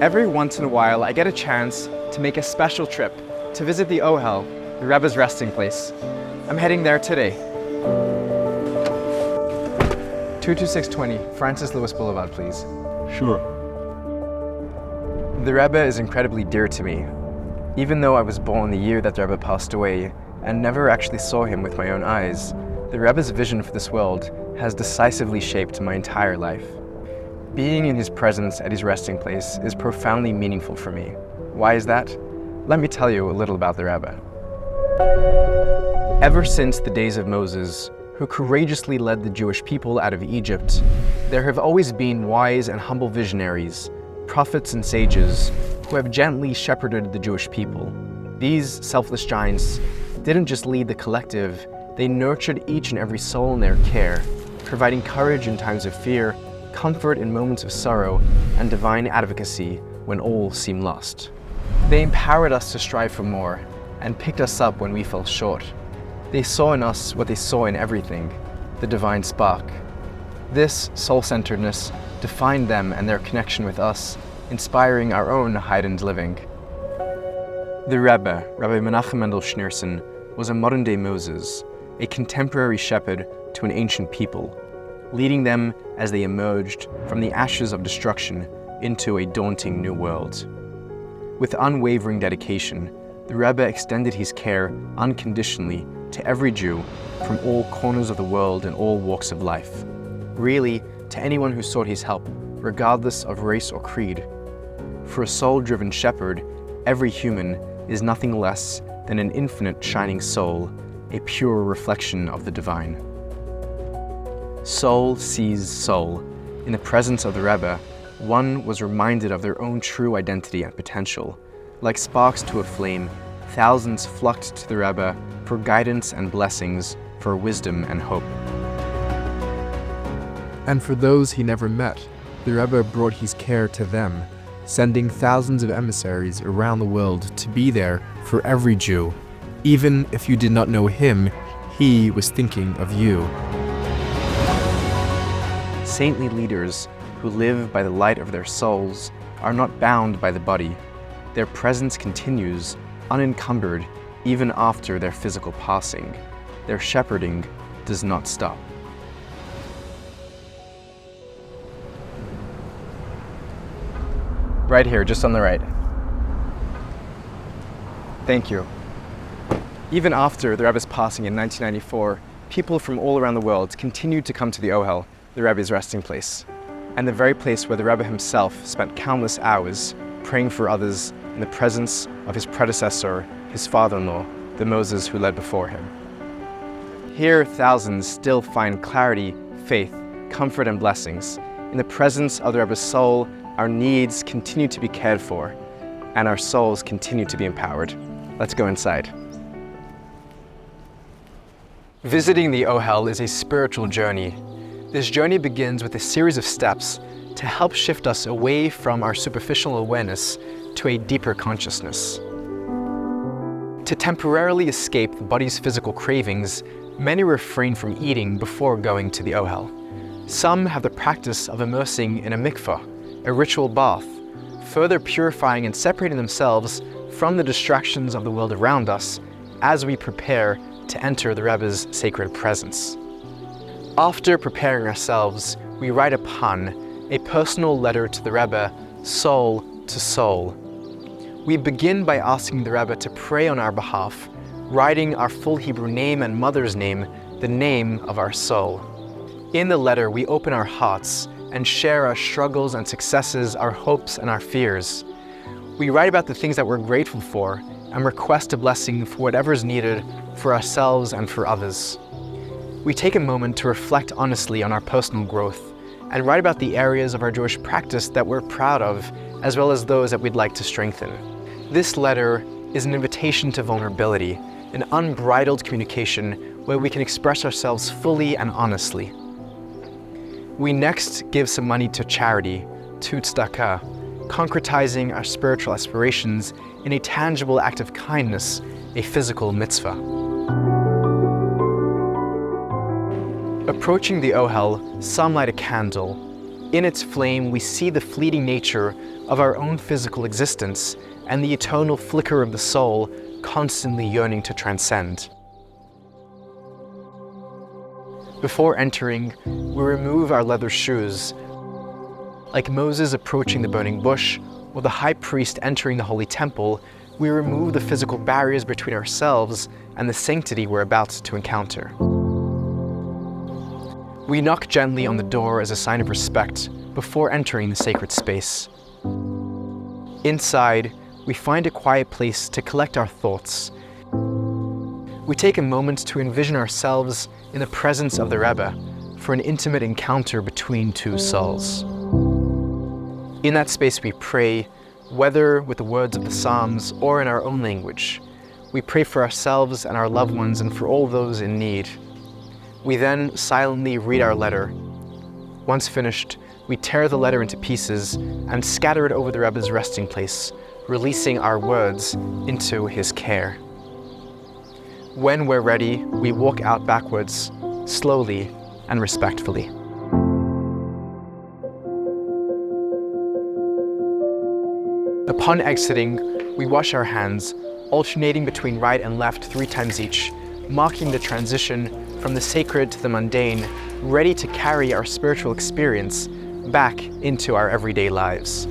Every once in a while, I get a chance to make a special trip to visit the Ohel, the Rebbe's resting place. I'm heading there today. 22620, Francis Lewis Boulevard, please. Sure. The Rebbe is incredibly dear to me. Even though I was born the year that the Rebbe passed away and never actually saw him with my own eyes, the Rebbe's vision for this world has decisively shaped my entire life. Being in his presence at his resting place is profoundly meaningful for me. Why is that? Let me tell you a little about the Rebbe. Ever since the days of Moses, who courageously led the Jewish people out of Egypt, there have always been wise and humble visionaries, prophets and sages, who have gently shepherded the Jewish people. These selfless giants didn't just lead the collective, they nurtured each and every soul in their care, providing courage in times of fear, comfort in moments of sorrow, and divine advocacy when all seemed lost. They empowered us to strive for more, and picked us up when we fell short. They saw in us what they saw in everything, the divine spark. This soul-centeredness defined them and their connection with us, inspiring our own heightened living. The Rebbe, Rabbi Menachem Mendel Schneerson, was a modern-day Moses, a contemporary shepherd to an ancient people, leading them as they emerged from the ashes of destruction into a daunting new world. With unwavering dedication, the Rebbe extended his care unconditionally to every Jew from all corners of the world and all walks of life. Really, to anyone who sought his help, regardless of race or creed. For a soul-driven shepherd, every human is nothing less than an infinite shining soul, a pure reflection of the divine. Soul sees soul. In the presence of the Rebbe, one was reminded of their own true identity and potential. Like sparks to a flame, thousands flocked to the Rebbe for guidance and blessings, for wisdom and hope. And for those he never met, the Rebbe brought his care to them, sending thousands of emissaries around the world to be there for every Jew. Even if you did not know him, he was thinking of you. Saintly leaders who live by the light of their souls are not bound by the body. Their presence continues, unencumbered, even after their physical passing. Their shepherding does not stop. Right here, just on the right. Thank you. Even after the Rebbe's passing in 1994, people from all around the world continued to come to the Ohel, the Rebbe's resting place, and the very place where the Rebbe himself spent countless hours praying for others in the presence of his predecessor, his father-in-law, the Moses who led before him. Here, thousands still find clarity, faith, comfort, and blessings. In the presence of the Rebbe's soul, our needs continue to be cared for, and our souls continue to be empowered. Let's go inside. Visiting the Ohel is a spiritual journey. This journey begins with a series of steps to help shift us away from our superficial awareness to a deeper consciousness. To temporarily escape the body's physical cravings, many refrain from eating before going to the Ohel. Some have the practice of immersing in a mikvah, a ritual bath, further purifying and separating themselves from the distractions of the world around us as we prepare to enter the Rebbe's sacred presence. After preparing ourselves, we write upon a personal letter to the Rebbe, soul to soul. We begin by asking the Rebbe to pray on our behalf, writing our full Hebrew name and mother's name, the name of our soul. In the letter, we open our hearts and share our struggles and successes, our hopes and our fears. We write about the things that we're grateful for and request a blessing for whatever is needed for ourselves and for others. We take a moment to reflect honestly on our personal growth and write about the areas of our Jewish practice that we're proud of, as well as those that we'd like to strengthen. This letter is an invitation to vulnerability, an unbridled communication where we can express ourselves fully and honestly. We next give some money to charity, to tzedakah, concretizing our spiritual aspirations in a tangible act of kindness, a physical mitzvah. Approaching the Ohel, some light a candle, In its flame, we see the fleeting nature of our own physical existence and the eternal flicker of the soul constantly yearning to transcend. Before entering, we remove our leather shoes. Like Moses approaching the burning bush, or the high priest entering the holy temple, we remove the physical barriers between ourselves and the sanctity we're about to encounter. We knock gently on the door as a sign of respect before entering the sacred space. Inside, we find a quiet place to collect our thoughts. We take a moment to envision ourselves in the presence of the Rebbe for an intimate encounter between two souls. In that space we pray, whether with the words of the Psalms or in our own language. We pray for ourselves and our loved ones and for all those in need. We then silently read our letter. Once finished, we tear the letter into pieces and scatter it over the Rebbe's resting place, releasing our words into his care. When we're ready, we walk out backwards, slowly and respectfully. Upon exiting, we wash our hands, alternating between right and left 3 times each, marking the transition from the sacred to the mundane, ready to carry our spiritual experience back into our everyday lives.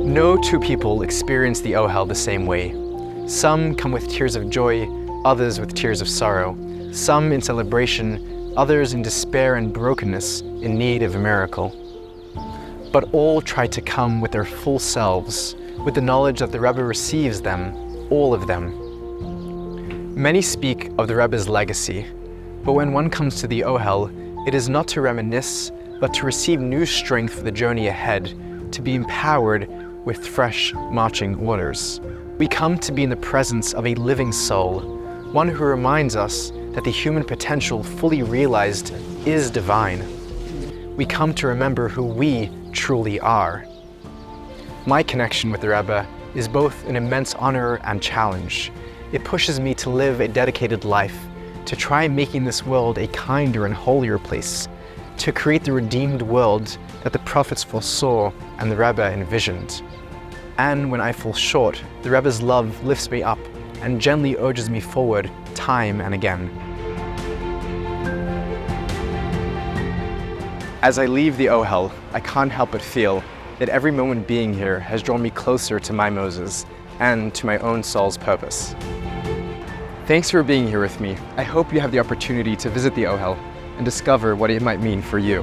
No two people experience the Ohel the same way. Some come with tears of joy, others with tears of sorrow. Some in celebration, others in despair and brokenness, in need of a miracle. But all try to come with their full selves, with the knowledge that the Rebbe receives them, all of them. Many speak of the Rebbe's legacy, but when one comes to the Ohel, it is not to reminisce, but to receive new strength for the journey ahead, to be empowered with fresh marching orders. We come to be in the presence of a living soul, one who reminds us that the human potential fully realized is divine. We come to remember who we truly are. My connection with the Rebbe is both an immense honor and challenge. It pushes me to live a dedicated life, to try making this world a kinder and holier place, to create the redeemed world that the prophets foresaw and the Rebbe envisioned. And when I fall short, the Rebbe's love lifts me up and gently urges me forward time and again. As I leave the Ohel, I can't help but feel that every moment being here has drawn me closer to my Moses and to my own soul's purpose. Thanks for being here with me. I hope you have the opportunity to visit the Ohel and discover what it might mean for you.